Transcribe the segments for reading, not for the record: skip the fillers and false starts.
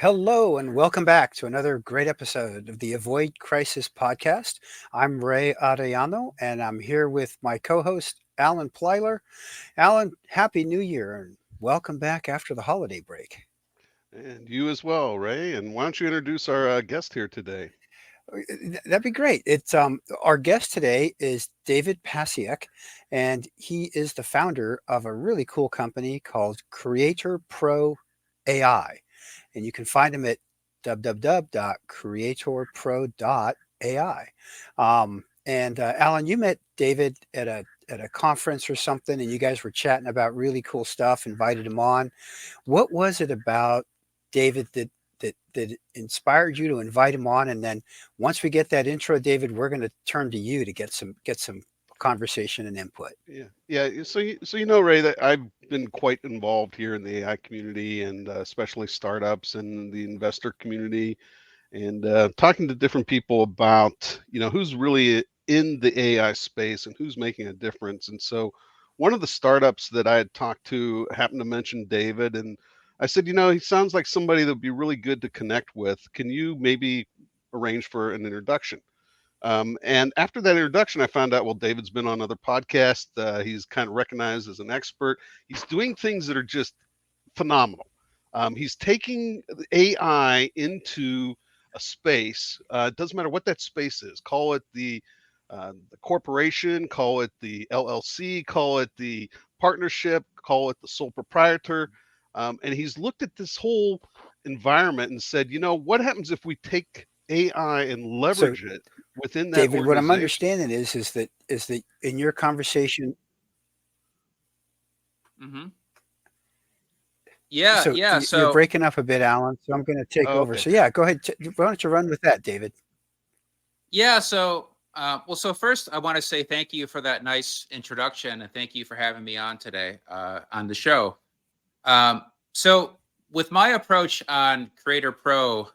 Hello, and welcome back to another great episode of the Avoid Crisis podcast. I'm Rey Arellano, and I'm here with my co host, Alan Plyler. Alan, Happy New Year, and welcome back after the holiday break. And you as well, Ray. And why don't you introduce our guest here today? That'd be great. It's Our guest today is David Passiak, and he is the founder of a really cool company called Creator Pro AI. And you can find him at www.creatorpro.ai. Alan, you met David at a conference or something, and you guys were chatting about really cool stuff. Invited him on. What was it about David that inspired you to invite him on? And then once we get that intro, David, we're going to turn to you to get some conversation and input. Yeah. So you know, Ray, that I've been quite involved here in the AI community and especially startups and the investor community, and talking to different people about who's really in the AI space and who's making a difference. And so, one of the startups that I had talked to happened to mention David, and I said, he sounds like somebody that would be really good to connect with. Can you maybe arrange for an introduction? And after that introduction, I found out, well, David's been on other podcasts. He's kind of recognized as an expert. He's doing things that are just phenomenal. He's taking AI into a space. It doesn't matter what that space is. Call it the corporation, call it the LLC, call it the partnership, call it the sole proprietor. And he's looked at this whole environment and said, what happens if we take AI and So, leverage it within that David, what I'm organization? understanding is that in your conversation, hmm Yeah, so yeah. you're So, breaking up a bit, Alan. So I'm going to take Oh, over. okay. So yeah, go ahead. Why don't you run with that, David? yeah. So first, I want to say thank you for that nice introduction, and thank you for having me on today on the show. Um, so, with my approach on Creator Pro,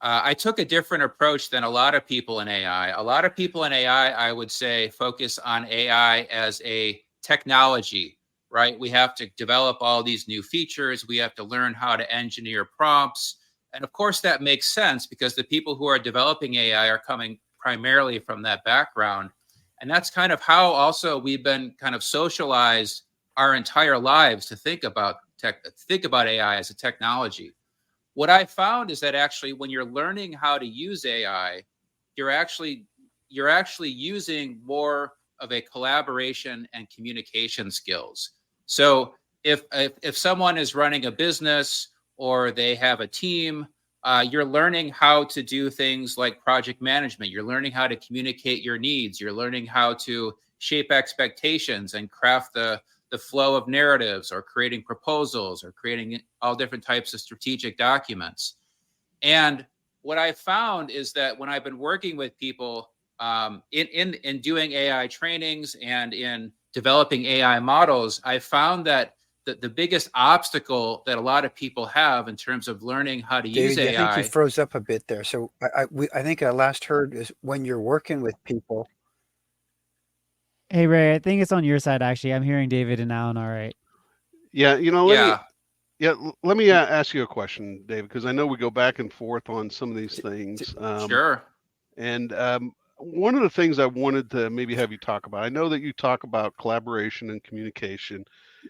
I took a different approach than a lot of people in AI. A lot of people in AI, I would say, focus on AI as a technology, right? We have to develop all these new features. We have to learn how to engineer prompts. And of course, that makes sense because the people who are developing AI are coming primarily from that background. And that's kind of how also we've been kind of socialized our entire lives to think about AI as a technology. What I found is that actually when you're learning how to use AI, you're actually you're actually using more of a collaboration and communication skills. So if someone is running a business or they have a team, you're learning how to do things like project management. You're learning how to communicate your needs. You're learning how to shape expectations and craft the flow of narratives or creating proposals or creating all different types of strategic documents. And what I found is that when I've been working with people in doing AI trainings and in developing AI models, I found that the biggest obstacle that a lot of people have in terms of learning how to use David, I think you AI. froze up a bit there. So I think I last heard is when you're working with people. Hey Ray, I think it's on your side actually. I'm hearing David and Alan all right. Yeah, let me Yeah. let me ask you a question, David, because I know we go back and forth on some of these things. Sure. And one of the things I wanted to maybe have you talk about, I know that you talk about collaboration and communication,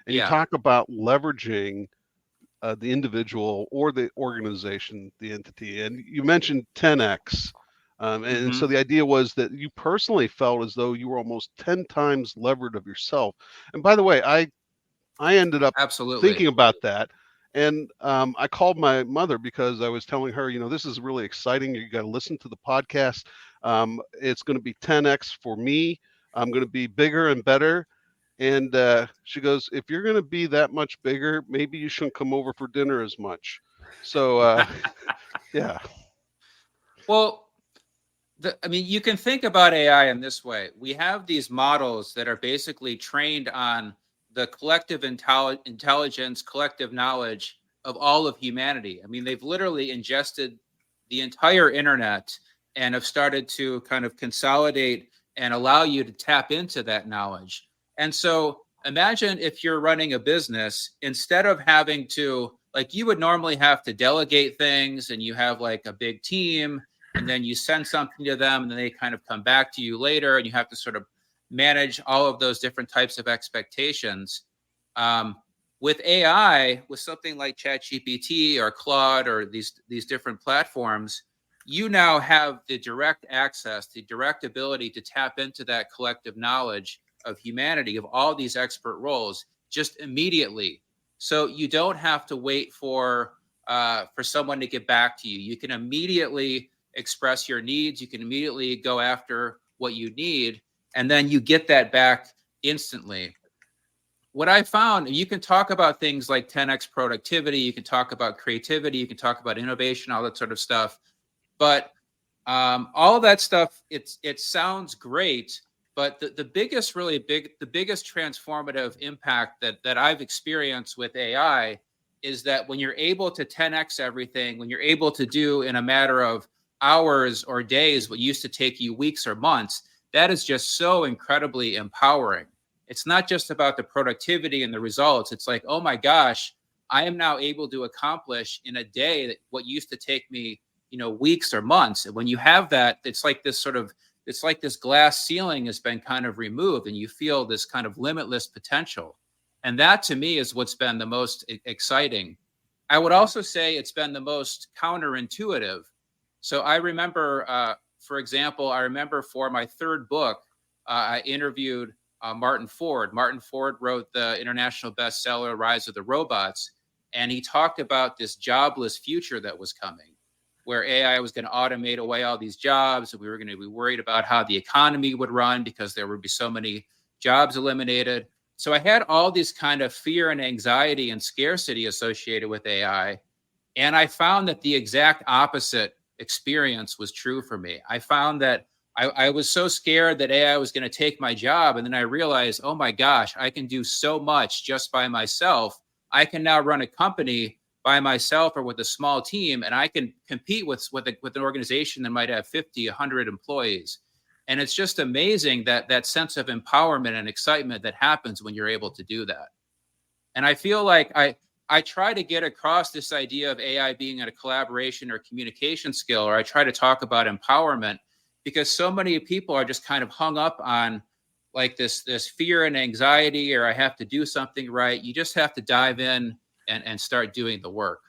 and you Yeah. talk about leveraging the individual or the organization, the entity, and you mentioned 10x. And hmm so the idea was that you personally felt as though you were almost 10 times levered of yourself. And by the way, I ended up Absolutely. thinking about that. And I called my mother because I was telling her, this is really exciting. You got to listen to the podcast. It's going to be 10x for me. I'm going to be bigger and better. And she goes, if you're going to be that much bigger, maybe you shouldn't come over for dinner as much. So, yeah. Well, I mean, you can think about AI in this way. We have these models that are basically trained on the collective intelligence, collective knowledge of all of humanity. I mean, they've literally ingested the entire internet and have started to kind of consolidate and allow you to tap into that knowledge. And so imagine if you're running a business, instead of having to like you would normally have to delegate things, and you have like a big team, and then you send something to them, and then they kind of come back to you later, and you have to sort of manage all of those different types of expectations. With AI, with something like ChatGPT or Claude or these different platforms, you now have the direct access, the direct ability to tap into that collective knowledge of humanity, of all these expert roles, just immediately. So you don't have to wait for someone to get back to you. You can immediately express your needs. You can immediately go after what you need, and then you get that back instantly. What I found, you can talk about things like 10x productivity, you can talk about creativity, you can talk about innovation, all that sort of stuff. But all that stuff, it sounds great, but the biggest transformative impact that I've experienced with AI is that when you're able to 10x everything, when you're able to do in a matter of hours or days what used to take you weeks or months, that is just so incredibly empowering. It's not just about the productivity and the results. It's like, oh my gosh, I am now able to accomplish in a day that what used to take me, weeks or months. And when you have that, it's like this glass ceiling has been kind of removed, and you feel this kind of limitless potential. And that to me is what's been the most exciting. I would also say it's been the most counterintuitive. So I remember, for example, for my third book, I interviewed Martin Ford. Martin Ford wrote the international bestseller, Rise of the Robots. And he talked about this jobless future that was coming, where AI was going to automate away all these jobs. And we were going to be worried about how the economy would run because there would be so many jobs eliminated. So I had all this kind of fear and anxiety and scarcity associated with AI. And I found that the exact opposite experience was true for me. I found that I was so scared that AI was going to take my job. And then I realized, oh my gosh, I can do so much just by myself. I can now run a company by myself or with a small team, and I can compete with an organization that might have 50, 100 employees. And it's just amazing that sense of empowerment and excitement that happens when you're able to do that. And I feel like I try to get across this idea of AI being a collaboration or communication skill, or I try to talk about empowerment, because so many people are just kind of hung up on like this fear and anxiety, or I have to do something right. You just have to dive in and start doing the work.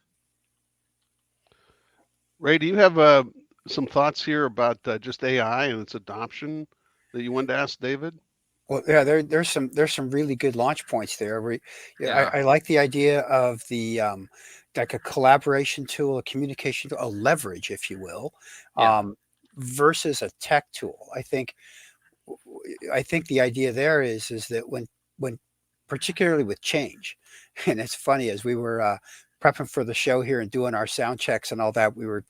Ray, do you have some thoughts here about just AI and its adoption that you wanted to ask David? Well, yeah, there's some really good launch points there. Yeah. I like the idea of the like a collaboration tool, a communication tool, a leverage, if you will, Yeah. versus a tech tool. I think the idea there is that when particularly with change, and it's funny, as we were prepping for the show here and doing our sound checks and all that, we were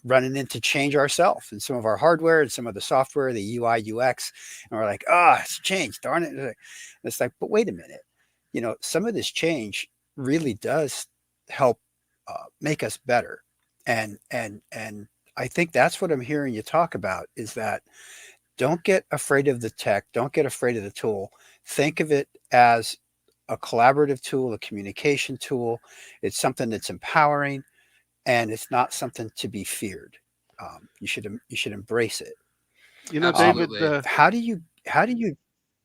running into change ourselves and some of our hardware and some of the software, the UI, UX, and we're like, it's changed, darn it. And it's like, but wait a minute, some of this change really does help make us better. And I think that's what I'm hearing you talk about, is that don't get afraid of the tech. Don't get afraid of the tool. Think of it as a collaborative tool, a communication tool. It's something that's empowering, and it's not something to be feared. You should embrace it. Absolutely. David, How do you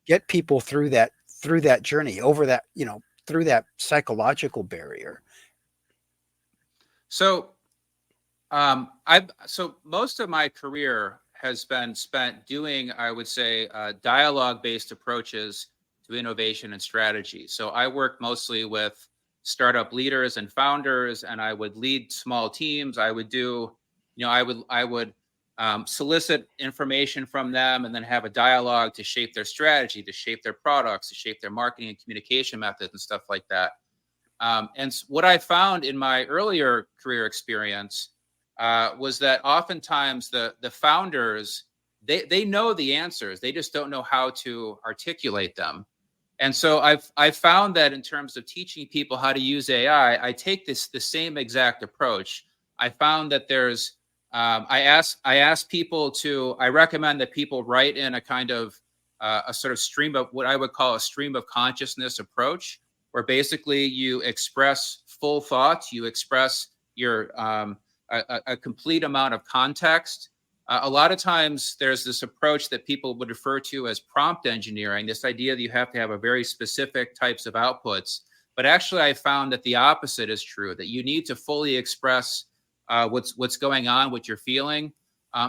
get people through that journey, over that, through that psychological barrier? So so most of my career has been spent doing, I would say, dialogue-based approaches to innovation and strategy. So I work mostly with startup leaders and founders, and I would lead small teams. I would do, I would solicit information from them, and then have a dialogue to shape their strategy, to shape their products, to shape their marketing and communication methods and stuff like that. And what I found in my earlier career experience was that oftentimes the founders, they know the answers, they just don't know how to articulate them. And so I've found that in terms of teaching people how to use AI, I take the same exact approach. I found that there's I recommend that people write in a kind of a sort of stream of what I would call a stream of consciousness approach, where basically you express full thoughts. You express your a complete amount of context. A lot of times there's this approach that people would refer to as prompt engineering, this idea that you have to have a very specific types of outputs. But actually, I found that the opposite is true, that you need to fully express what's going on, what you're feeling.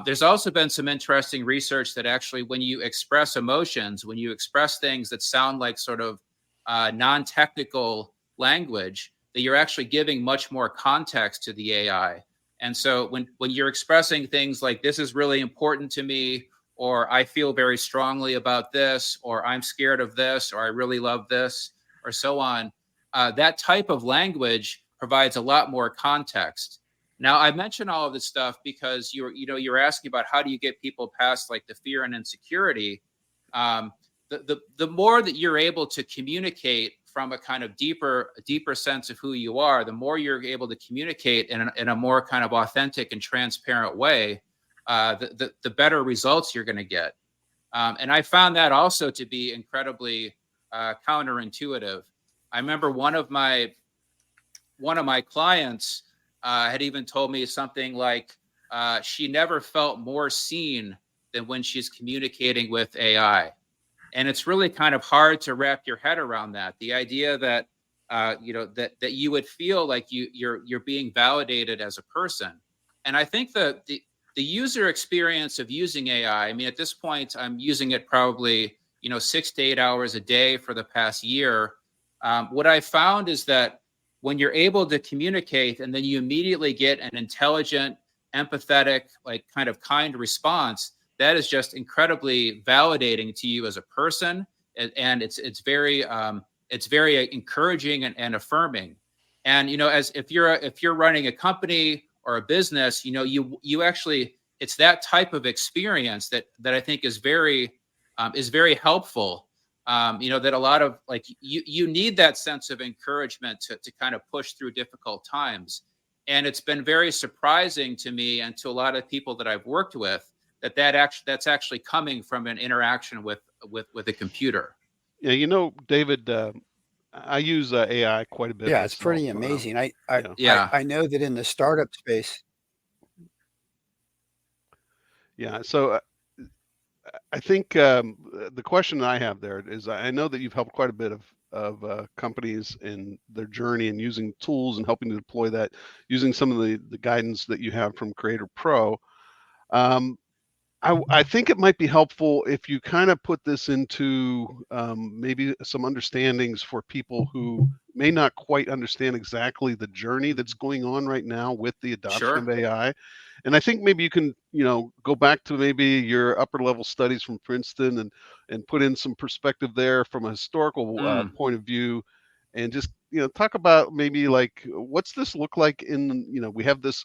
There's also been some interesting research that actually when you express emotions, when you express things that sound like sort of non-technical language, that you're actually giving much more context to the AI. And so when you're expressing things like, this is really important to me, or I feel very strongly about this, or I'm scared of this, or I really love this, or so on, that type of language provides a lot more context. Now, I mention all of this stuff because you're asking about how do you get people past like the fear and insecurity. The more that you're able to communicate from a kind of deeper sense of who you are, the more you're able to communicate in a more kind of authentic and transparent way, the better results you're going to get. And I found that also to be incredibly counterintuitive. I remember one of my clients had even told me something like she never felt more seen than when she's communicating with AI. And it's really kind of hard to wrap your head around that. The idea that that you would feel like you're being validated as a person. And I think the user experience of using AI, I mean, at this point, I'm using it probably 6 to 8 hours a day for the past year. What I found is that when you're able to communicate and then you immediately get an intelligent, empathetic, like kind of kind response, that is just incredibly validating to you as a person, and it's very encouraging and affirming. And as if you're running a company or a business, you actually, it's that type of experience that I think is very helpful. That a lot of like you need that sense of encouragement to kind of push through difficult times. And it's been very surprising to me and to a lot of people that I've worked with that's actually coming from an interaction with a computer. Yeah, David, I use AI quite a bit. Yeah, it's myself. pretty amazing. I know that in the startup space. Yeah, so I think the question I have there is, I know that you've helped quite a bit of companies in their journey and using tools and helping to deploy that, using some of the guidance that you have from Creator Pro. I think it might be helpful if you kind of put this into maybe some understandings for people who may not quite understand exactly the journey that's going on right now with the adoption of AI. And I think maybe you can, go back to maybe your upper level studies from Princeton and put in some perspective there from a historical point of view, and just, talk about maybe like, what's this look like in, we have this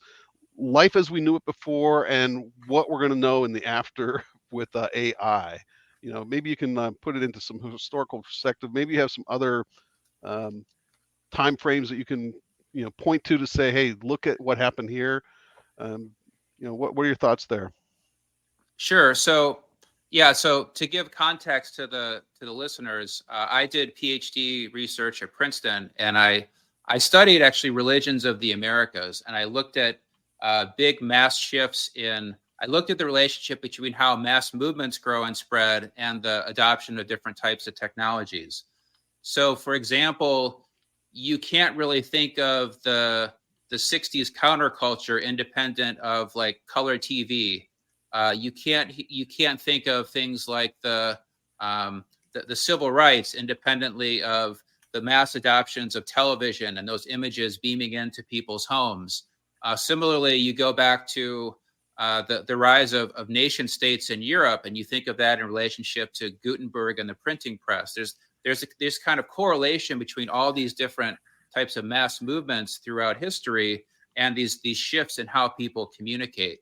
life as we knew it before and what we're going to know in the after with AI. Maybe you can put it into some historical perspective. Maybe you have some other time frames that you can point to say, hey, look at what happened here. What are your thoughts there? Sure. So to give context to the listeners, I did PhD research at Princeton, and I studied actually religions of the Americas, and I looked at big mass shifts I looked at the relationship between how mass movements grow and spread and the adoption of different types of technologies. So, for example, you can't really think of the 60s counterculture independent of like color TV. You can't think of things like the civil rights independently of the mass adoptions of television and those images beaming into people's homes. Similarly, you go back to the rise of nation states in Europe, and you think of that in relationship to Gutenberg and the printing press. There's kind of correlation between all these different types of mass movements throughout history and these shifts in how people communicate.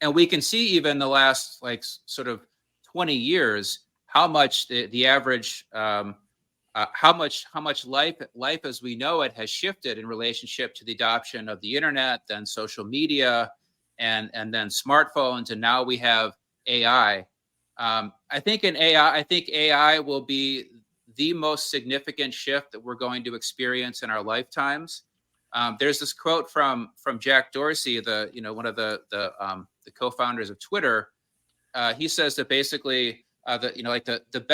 And we can see even the last like sort of 20 years how much the average how much life as we know it has shifted in relationship to the adoption of the internet, then social media, and then smartphones, and now we have AI. I think AI will be the most significant shift that we're going to experience in our lifetimes. There's this quote from Jack Dorsey, one of the co-founders of Twitter. He says that basically the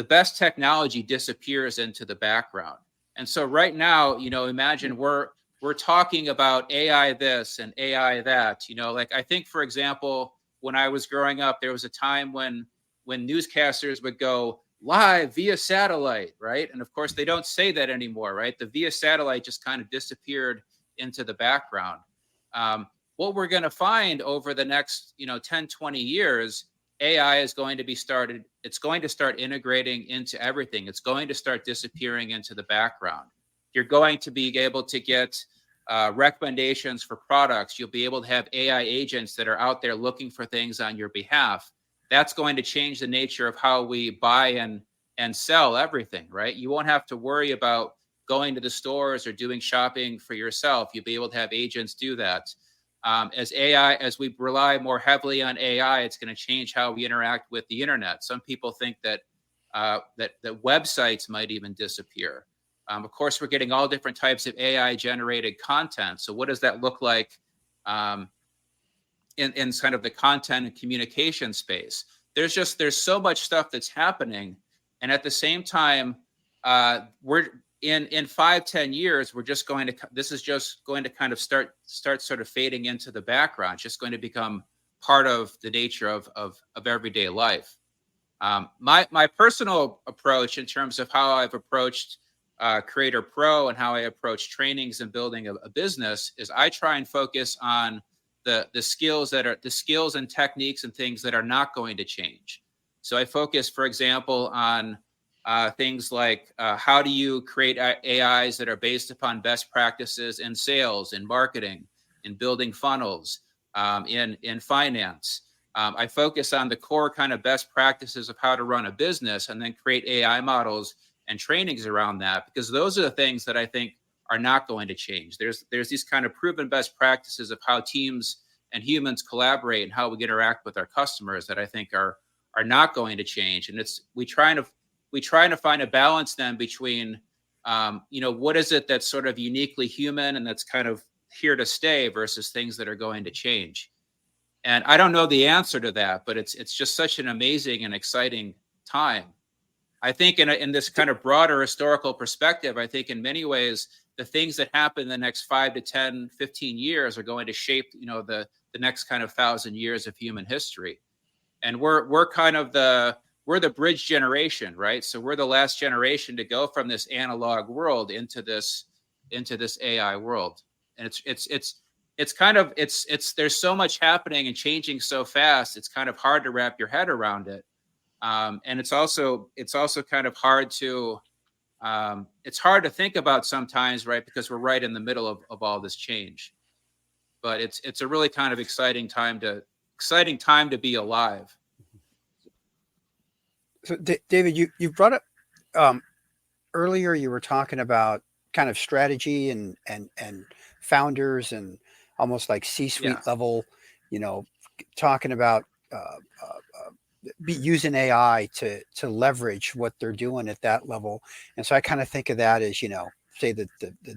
best technology disappears into the background. And so right now, imagine we're talking about AI this and AI that. I think, for example, when I was growing up, there was a time when newscasters would go live via satellite, right? And of course, they don't say that anymore, right? The via satellite just kind of disappeared into the background. What we're going to find over the next 10, 20 years, AI is going to be started. It's going to start integrating into everything. It's going to start disappearing into the background. You're going to be able to get recommendations for products. You'll be able to have AI agents that are out there looking for things on your behalf. That's going to change the nature of how we buy and sell everything, right? You won't have to worry about going to the stores or doing shopping for yourself. You'll be able to have agents do that. As we rely more heavily on AI, it's going to change how we interact with the internet. Some people think that websites might even disappear. Of course, we're getting all different types of AI generated content. So what does that look like in kind of the content and communication space? There's so much stuff that's happening. And at the same time, we're in 5-10 years, this is just going to kind of start sort of fading into the background. It's just going to become part of the nature of everyday life. My personal approach in terms of how I've approached Creator Pro and how I approach trainings and building a business is I try and focus on the skills and techniques and things that are not going to change. So I focus, for example, on things like how do you create AIs that are based upon best practices in sales, in marketing, in building funnels, in finance. I focus on the core kind of best practices of how to run a business and then create AI models and trainings around that, because those are the things that I think are not going to change. There's these kind of proven best practices of how teams and humans collaborate and how we interact with our customers that I think are not going to change. And we try to find a balance then between, what is it that's sort of uniquely human and that's kind of here to stay versus things that are going to change. And I don't know the answer to that, but it's just such an amazing and exciting time. I think in this kind of broader historical perspective, I think in many ways, the things that happen in the next 5 to 10, 15 years are going to shape, the next kind of 1,000 years of human history. And we're kind of we're the bridge generation, right? So we're the last generation to go from this analog world into this AI world. And there's so much happening and changing so fast. It's kind of hard to wrap your head around it. And it's also kind of hard to think about sometimes, right? Because we're right in the middle of all this change. But it's a really kind of exciting time to be alive. So, David, you brought up earlier. You were talking about kind of strategy and founders and almost like C-suite level. Talking about using AI to leverage what they're doing at that level. And so I kind of think of that as say the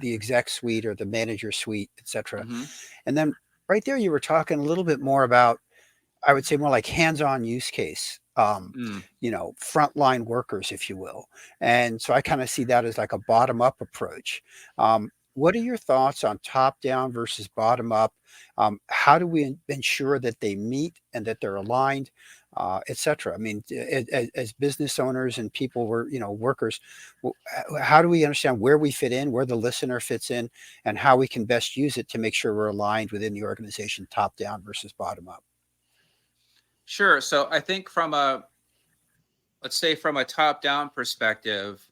exec suite or the manager suite, et cetera. Mm-hmm. And then right there, you were talking a little bit more about, I would say more like hands-on use case. Frontline workers, if you will. And so I kind of see that as like a bottom-up approach. What are your thoughts on top-down versus bottom-up? How do we ensure that they meet and that they're aligned, et cetera? I mean, as business owners and people workers, how do we understand where we fit in, where the listener fits in, and how we can best use it to make sure we're aligned within the organization, top-down versus bottom-up? Sure. So I think from a top-down perspective,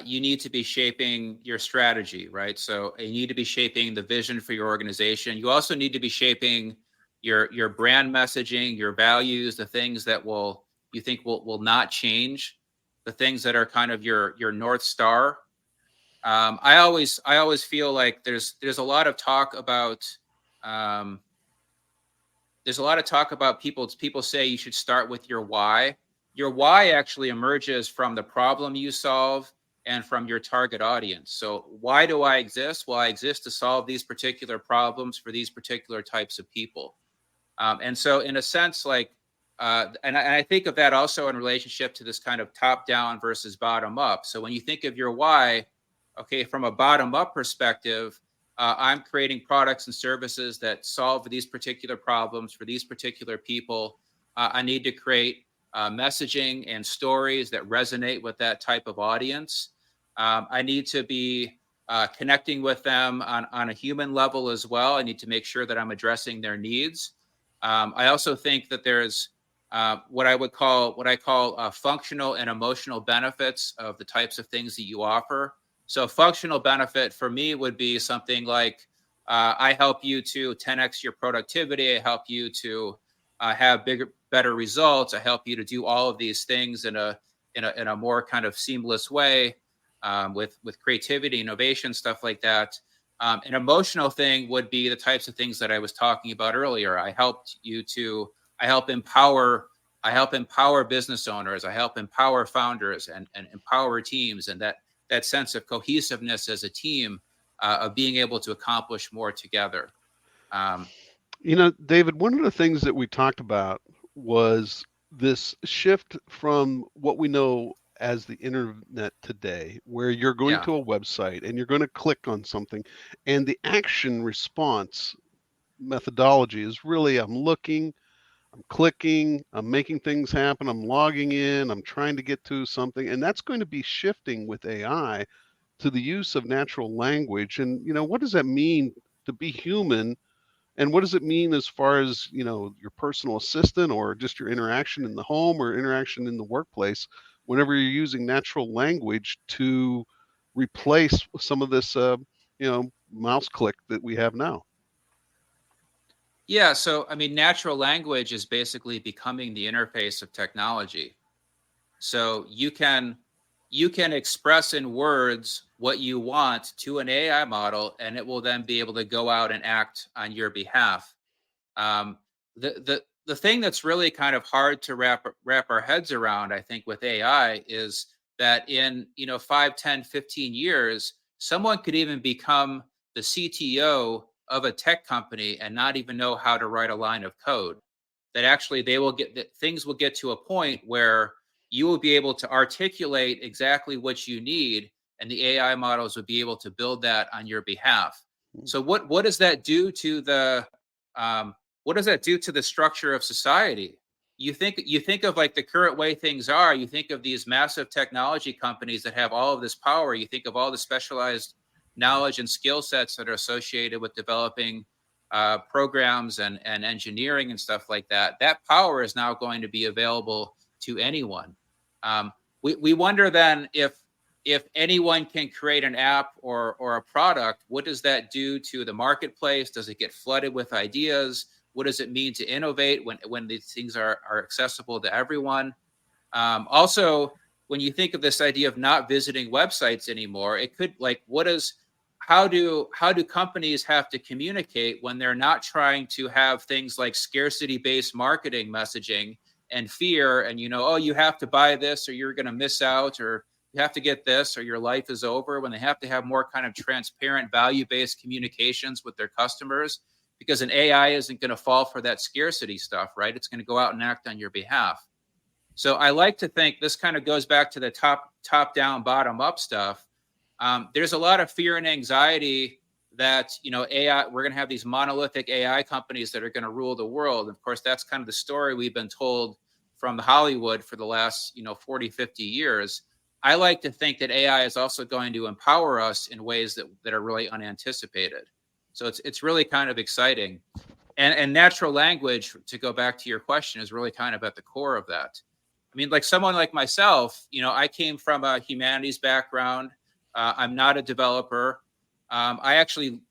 you need to be shaping your strategy, right? So you need to be shaping the vision for your organization. You also need to be shaping your brand messaging, your values, the things that you think will not change, the things that are kind of your North Star. I always feel like there's a lot of talk about people say you should start with your why. Your why actually emerges from the problem you solve and from your target audience. So why do I exist? Well, I exist to solve these particular problems for these particular types of people. And so in a sense, like, and I think of that also in relationship to this kind of top down versus bottom up. So when you think of your why, okay, from a bottom up perspective, I'm creating products and services that solve these particular problems for these particular people. I need to create messaging and stories that resonate with that type of audience. I need to be connecting with them on a human level as well. I need to make sure that I'm addressing their needs. I also think that there's what I call functional and emotional benefits of the types of things that you offer. So functional benefit for me would be something like I help you to 10x your productivity. I help you to have better results. I help you to do all of these things in a more kind of seamless way with creativity, innovation, stuff like that. An emotional thing would be the types of things that I was talking about earlier. I help empower business owners. I help empower founders and empower teams, and that sense of cohesiveness as a team, of being able to accomplish more together. David, one of the things that we talked about was this shift from what we know as the internet today, where you're going to a website and you're going to click on something, and the action response methodology is really, I'm looking, I'm clicking, I'm making things happen, I'm logging in, I'm trying to get to something, and that's going to be shifting with AI to the use of natural language. And what does that mean to be human? And what does it mean as far as, your personal assistant or just your interaction in the home or interaction in the workplace whenever you're using natural language to replace some of this, mouse click that we have now? Yeah. So, I mean, natural language is basically becoming the interface of technology. So you can express in words what you want to an AI model, and it will then be able to go out and act on your behalf. The thing that's really kind of hard to wrap our heads around, I think, with AI is that in 5, 10, 15 years, someone could even become the CTO of a tech company and not even know how to write a line of code. That actually things will get to a point where you will be able to articulate exactly what you need, and the AI models will be able to build that on your behalf. So what does that do to the structure of society? You think of like the current way things are. You think of these massive technology companies that have all of this power. You think of all the specialized knowledge and skill sets that are associated with developing programs and engineering and stuff like that. That power is now going to be available to anyone. We wonder then if anyone can create an app or a product, what does that do to the marketplace? Does it get flooded with ideas? What does it mean to innovate when these things are accessible to everyone? Also, when you think of this idea of not visiting websites anymore, it could how do companies have to communicate when they're not trying to have things like scarcity-based marketing messaging and fear and you have to buy this or you're going to miss out, or you have to get this or your life is over, when they have to have more kind of transparent value-based communications with their customers, because an AI isn't going to fall for that scarcity stuff, right? It's going to go out and act on your behalf. So I like to think this kind of goes back to the top down, bottom up stuff. There's a lot of fear and anxiety that, AI, we're going to have these monolithic AI companies that are going to rule the world. Of course, that's kind of the story we've been told from Hollywood for the last, 40, 50 years. I like to think that AI is also going to empower us in ways that are really unanticipated. So it's really kind of exciting. And natural language, to go back to your question, is really kind of at the core of that. I mean, like someone like myself, I came from a humanities background. I'm not a developer. I actually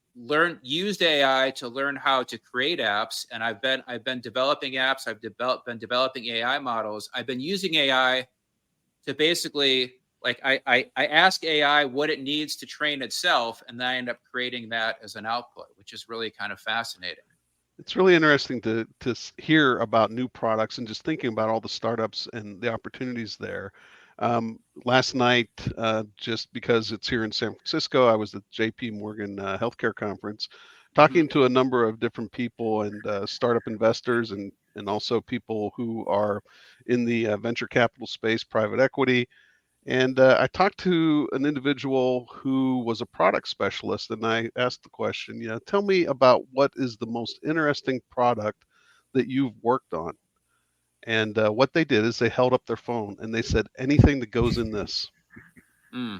used AI to learn how to create apps, and I've been developing apps. I've been developing AI models. I've been using AI to basically, like, I ask AI what it needs to train itself, and then I end up creating that as an output, which is really kind of fascinating. It's really interesting to hear about new products and just thinking about all the startups and the opportunities there. Last night, just because it's here in San Francisco, I was at J.P. Morgan Healthcare Conference, talking to a number of different people and startup investors and also people who are in the venture capital space, private equity. And I talked to an individual who was a product specialist, and I asked the question, tell me about what is the most interesting product that you've worked on. And what they did is they held up their phone and they said, anything that goes in this. Mm.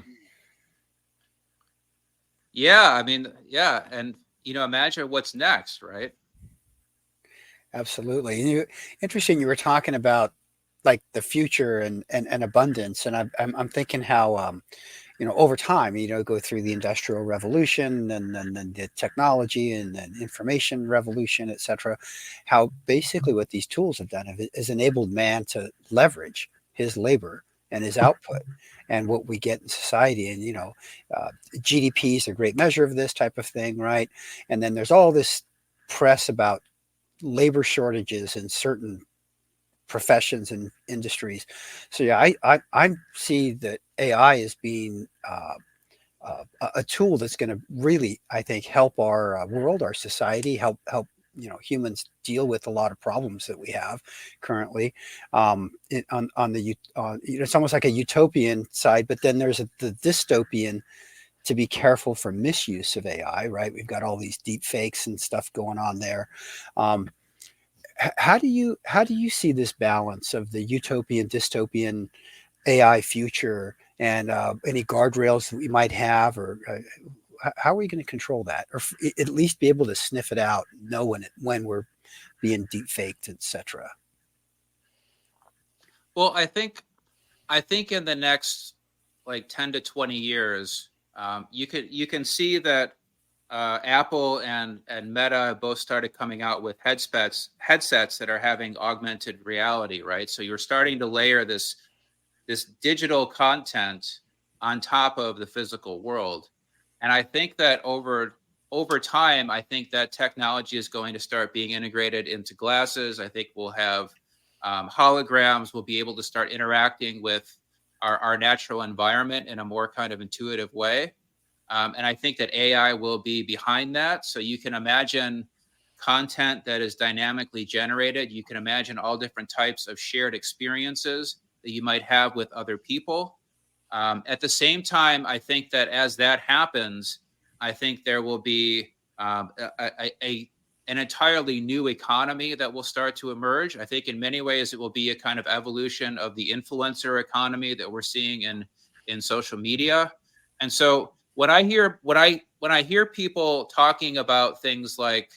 Yeah, I mean, yeah, and imagine what's next, right? Absolutely. Interesting. You were talking about like the future and abundance, and I'm thinking how over time, go through the industrial revolution and then the technology and then information revolution, et cetera, how basically what these tools have done is enabled man to leverage his labor and his output and what we get in society. And, GDP is a great measure of this type of thing, right? And then there's all this press about labor shortages in certain professions and industries. So yeah, I see that AI as being a tool that's going to really, I think, help our world, our society, help humans deal with a lot of problems that we have currently. On the it's almost like a utopian side, but then there's the dystopian. To be careful for misuse of AI, right? We've got all these deep fakes and stuff going on there. Um, how do you see this balance of the utopian dystopian AI future and any guardrails that we might have, or how are we going to control that, or at least be able to sniff it out, know when we're being deep faked, etc. Well, I think in the next like 10 to 20 years, you can see that Apple and Meta both started coming out with headsets that are having augmented reality, right? So you're starting to layer this digital content on top of the physical world. And I think that over time, I think that technology is going to start being integrated into glasses. I think we'll have holograms. We'll be able to start interacting with our natural environment in a more kind of intuitive way. And I think that AI will be behind that. So you can imagine content that is dynamically generated. You can imagine all different types of shared experiences that you might have with other people. At the same time, I think that as that happens, I think there will be an entirely new economy that will start to emerge. I think in many ways it will be a kind of evolution of the influencer economy that we're seeing in social media. And so when I hear people talking about things like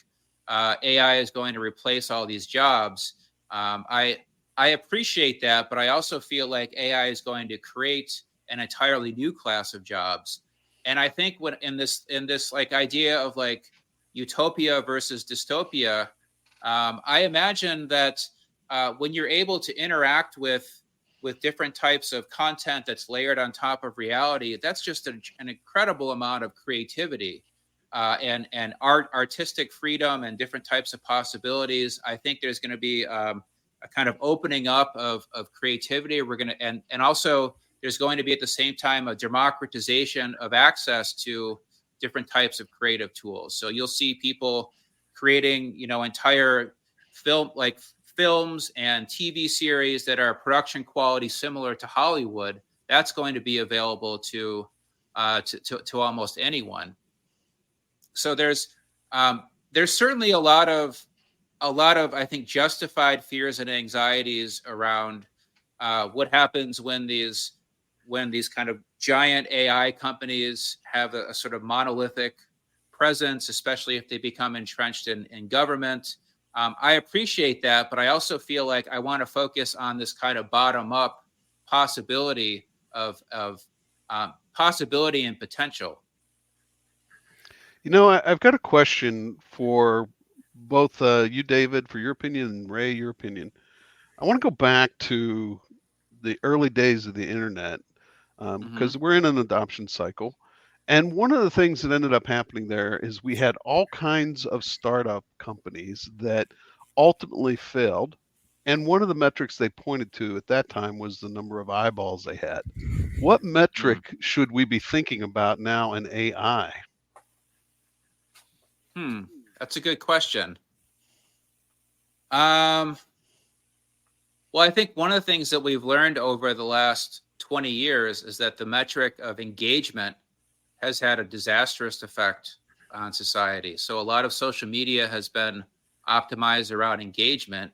AI is going to replace all these jobs, I appreciate that, but I also feel like AI is going to create an entirely new class of jobs. And I think when in this like idea of like utopia versus dystopia, I imagine that when you're able to interact with different types of content that's layered on top of reality, that's just an incredible amount of creativity and artistic freedom and different types of possibilities. I think there's going to be a kind of opening up of creativity. We're going to and also there's going to be at the same time a democratization of access to different types of creative tools. So you'll see people creating, entire films and TV series that are production quality similar to Hollywood. That's going to be available to almost anyone. So there's certainly a lot of I think justified fears and anxieties around what happens when these kind of giant AI companies have a sort of monolithic presence, especially if they become entrenched in government. I appreciate that, but I also feel like I want to focus on this kind of bottom up possibility of possibility and potential. I've got a question for both you, David, for your opinion, and Ray, your opinion. I want to go back to the early days of the internet because we're in an adoption cycle. And one of the things that ended up happening there is we had all kinds of startup companies that ultimately failed. And one of the metrics they pointed to at that time was the number of eyeballs they had. What metric should we be thinking about now in AI? That's a good question. Well, I think one of the things that we've learned over the last 20 years is that the metric of engagement has had a disastrous effect on society. So a lot of social media has been optimized around engagement,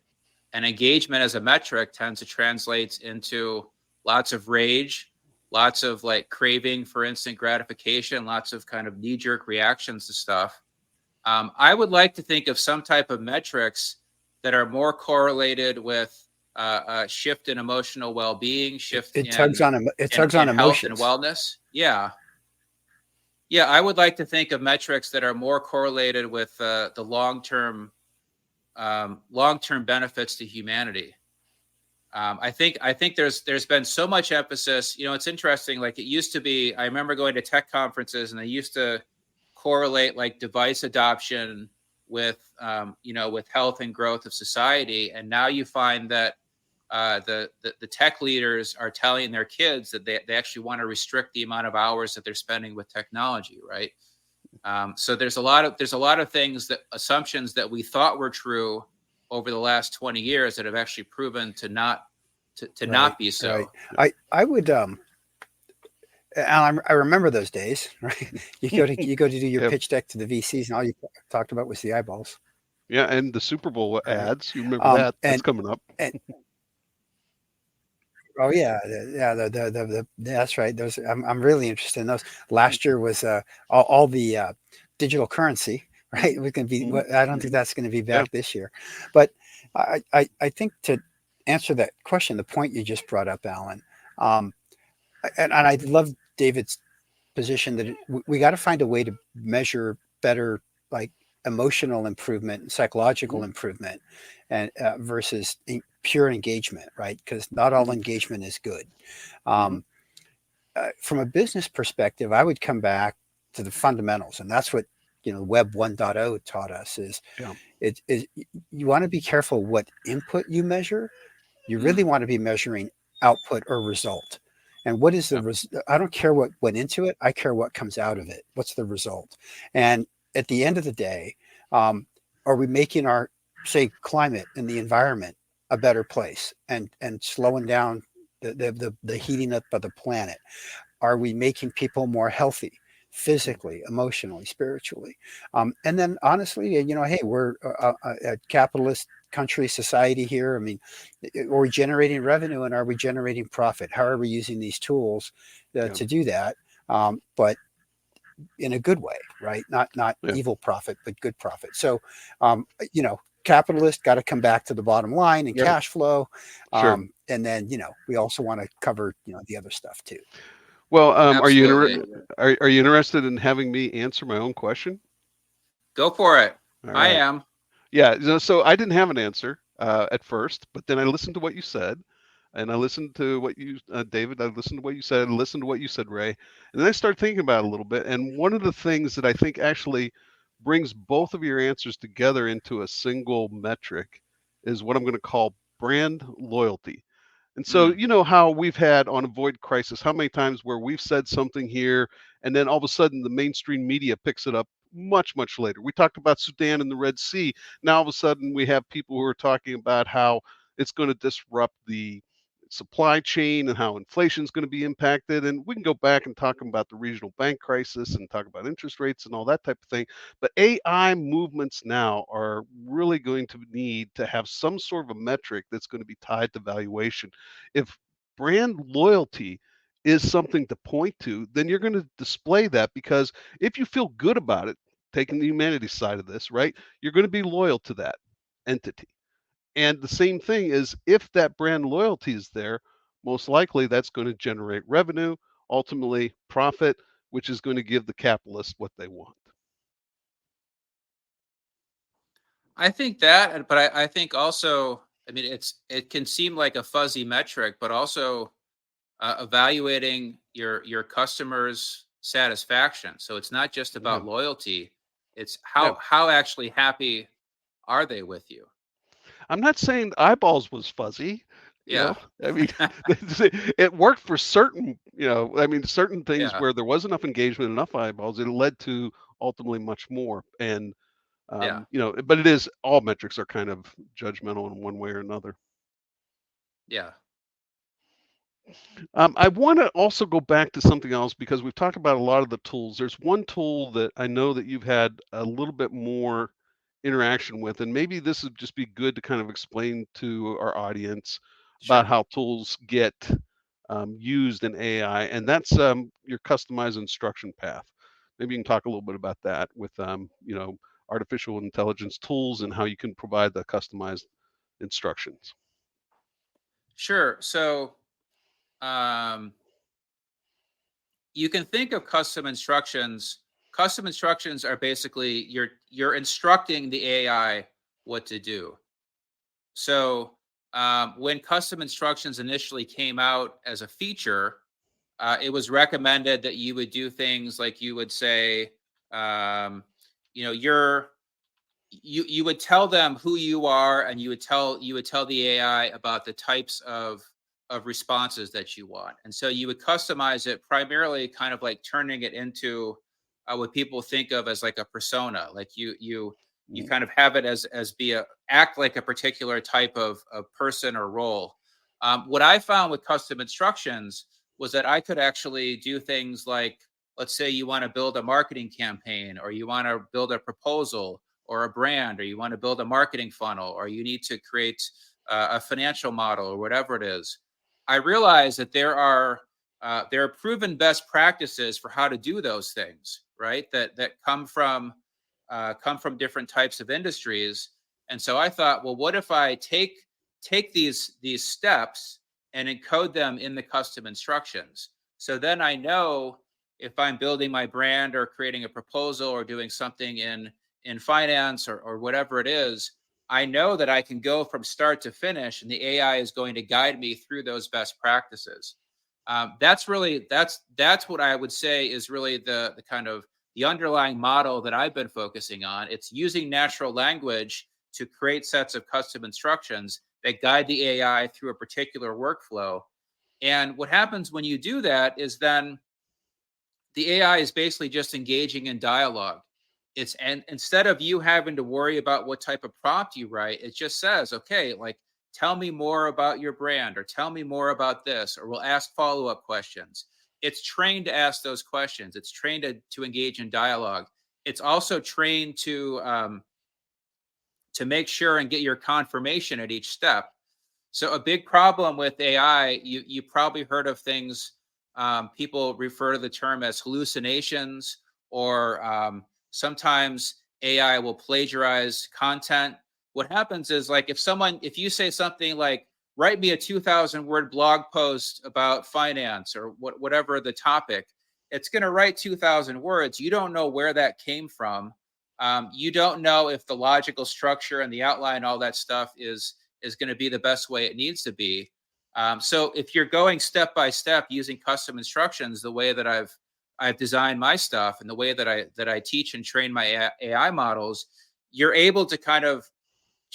and engagement as a metric tends to translate into lots of rage, lots of like craving for instant gratification, lots of kind of knee-jerk reactions to stuff. I would like to think of some type of metrics that are more correlated with shift in emotional well-being, shift It tugs on in health emotions. and wellness. Yeah. I would like to think of metrics that are more correlated with the long-term benefits to humanity. I think there's been so much emphasis. It's interesting. Like it used to be. I remember going to tech conferences, and they used to correlate like device adoption with with health and growth of society. And now you find that the tech leaders are telling their kids that they actually want to restrict the amount of hours that they're spending with technology, right? So there's a lot of things, that assumptions that we thought were true over the last 20 years that have actually proven to not be so. Right. I would Alan, I remember those days, right? You go to do your pitch deck to the VCs, and all you talked about was the eyeballs. Yeah, and the Super Bowl ads. You remember that? That's coming up. Oh yeah, that's right. Those I'm really interested in those. Last year was all the digital currency, right? We can be. I don't think that's going to be back this year, but I think to answer that question, the point you just brought up, Alan, and I love David's position that we got to find a way to measure better, like emotional improvement, psychological improvement, and versus pure engagement, right? Because not all engagement is good. From a business perspective, I would come back to the fundamentals, and that's what Web 1.0 taught us. Is you want to be careful what input you measure. You really want to be measuring output or result. And what is the result? I don't care what went into it. I care what comes out of it. What's the result? And at the end of the day, are we making our, say, climate and the environment a better place and slowing down the heating up of the planet? Are we making people more healthy physically, emotionally, spiritually? And then honestly, hey, we're a capitalist country, society here. I mean, are we generating revenue, and are we generating profit? How are we using these tools to do that? But in a good way, right? Not evil profit, but good profit. So, capitalists got to come back to the bottom line and cash flow. And then, we also want to cover, the other stuff too. Well, are you interested in having me answer my own question? Go for it. Right. I am. Yeah. So I didn't have an answer at first, but then I listened to what you said, and I listened to what you, David. I listened to what you said. I listened to what you said, Ray, and then I started thinking about it a little bit. And one of the things that I think actually brings both of your answers together into a single metric is what I'm going to call brand loyalty. And so, you know how we've had on Avoid Crisis, how many times where we've said something here, and then all of a sudden the mainstream media picks it up much, much later. We talked about Sudan and the Red Sea. Now all of a sudden we have people who are talking about how it's going to disrupt the supply chain and how inflation is going to be impacted. And we can go back and talk about the regional bank crisis and talk about interest rates and all that type of thing. But AI movements now are really going to need to have some sort of a metric that's going to be tied to valuation. If brand loyalty is something to point to, then you're going to display that, because if you feel good about it, taking the humanities side of this, right, you're going to be loyal to that entity. And the same thing is, if that brand loyalty is there, most likely that's going to generate revenue, ultimately profit, which is going to give the capitalist what they want. I think that, but I think also, I mean, it can seem like a fuzzy metric, but also evaluating your customers' satisfaction. So it's not just about Yeah. loyalty. It's Yeah. how actually happy are they with you? I'm not saying eyeballs was fuzzy, you Yeah. know. I mean, it worked for certain, I mean, certain things Yeah. where there was enough engagement, enough eyeballs, it led to ultimately much more. And Yeah. but it is, all metrics are kind of judgmental in one way or another. Yeah. I want to also go back to something else because we've talked about a lot of the tools. There's one tool that I know that you've had a little bit more interaction with, and maybe this would just be good to kind of explain to our audience about Sure. how tools get used in AI, and that's your customized instruction path. Maybe you can talk a little bit about that with artificial intelligence tools and how you can provide the customized instructions. Sure. So um, you can think of custom instructions. Custom instructions are basically you're instructing the AI what to do. So when custom instructions initially came out as a feature, it was recommended that you would do things like you would say, um, you know, you would tell them who you are, and you would tell the AI about the types of responses that you want, and so you would customize it primarily, kind of like turning it into what people think of as like a persona. Like you Mm. kind of have it as be a act like a particular type of person or role. What I found with custom instructions was that I could actually do things like, let's say you want to build a marketing campaign, or you want to build a proposal or a brand, or you want to build a marketing funnel, or you need to create a financial model, or whatever it is. I realize that there are proven best practices for how to do those things, right? That come from different types of industries. And so I thought, well, what if I take these steps and encode them in the custom instructions? So then I know if I'm building my brand or creating a proposal or doing something in finance, or whatever it is, I know that I can go from start to finish, and the AI is going to guide me through those best practices. That's what I would say is really the kind of the underlying model that I've been focusing on. It's using natural language to create sets of custom instructions that guide the AI through a particular workflow. And what happens when you do that is then the AI is basically just engaging in dialogue. And instead of you having to worry about what type of prompt you write, it just says, okay, like, tell me more about your brand, or tell me more about this, or we'll ask follow-up questions. It's trained to ask those questions. It's trained to engage in dialogue. It's also trained to make sure and get your confirmation at each step. So a big problem with AI, you probably heard of things. People refer to the term as hallucinations, or sometimes AI will plagiarize content. What happens is, like, if you say something like, "Write me a 2,000-word blog post about finance," or whatever the topic, it's going to write 2,000 words. You don't know where that came from. You don't know if the logical structure and the outline, all that stuff is going to be the best way it needs to be. So if you're going step by step using custom instructions, the way that I've designed my stuff, and the way that I teach and train my AI models, you're able to kind of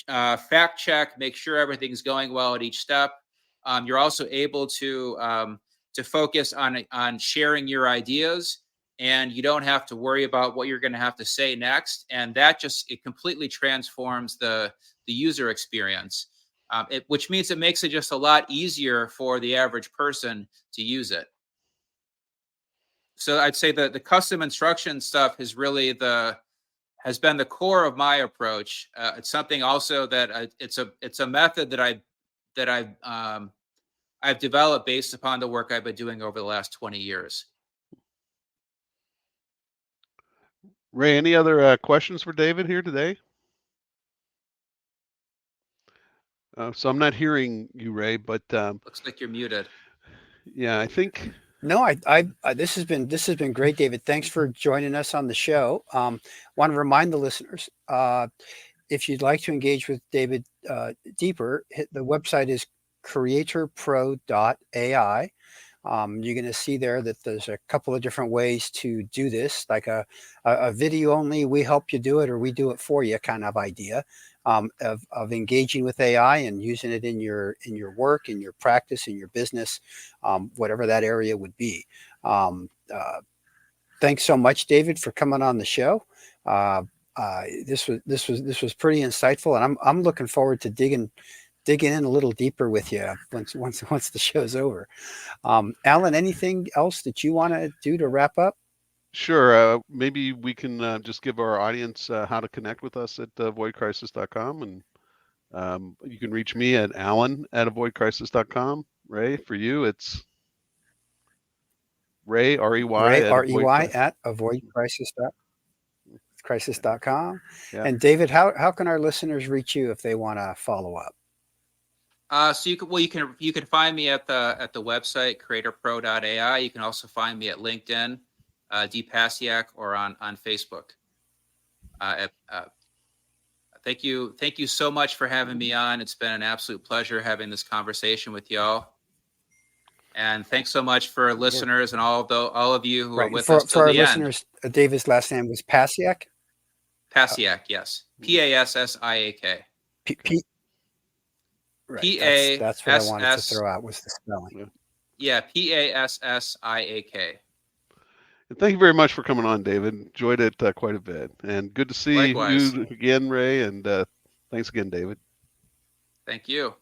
fact check, make sure everything's going well at each step. You're also able to focus on sharing your ideas, and you don't have to worry about what you're going to have to say next. And it completely transforms the user experience, which means it makes it just a lot easier for the average person to use it. So I'd say that the custom instruction stuff has been the core of my approach. It's something also that it's a method that I've developed based upon the work I've been doing over the last 20 years. Ray, any other questions for David here today? So I'm not hearing you, Ray, but Looks like you're muted. yeah, I think. No, this has been great, David. Thanks for joining us on the show. Want to remind the listeners, if you'd like to engage with David deeper, the website is creatorpro.ai. You're going to see there that there's a couple of different ways to do this, like a video only, we help you do it or we do it for you kind of idea, of engaging with AI and using it in your work, in your practice, in your business, whatever that area would be. Thanks so much, David, for coming on the show. This was pretty insightful, and I'm looking forward to digging in a little deeper with you once the show's over. Alan, anything else that you want to do to wrap up? Sure. Maybe we can just give our audience how to connect with us at avoidcrisis.com, and you can reach me at alan@avoidcrisis.com. Ray, for you, it's Rey, R-E-Y, at avoidcrisis.com. Yeah. And David, how can our listeners reach you if they want to follow up? So you can find me at the website creatorpro.ai. You can also find me at LinkedIn, D Passiak, or on Facebook. Thank you so much for having me on. It's been an absolute pleasure having this conversation with y'all. And thanks so much for listeners and all of you who are with us till for our the end. Listeners, David's last name was Passiak. Passiak, yes, Passiak. Right. That's what I wanted to throw out was the spelling. Yeah, Passiak. And thank you very much for coming on, David. Enjoyed it quite a bit, and good to see Likewise. you again, Ray. And thanks again, David. Thank you.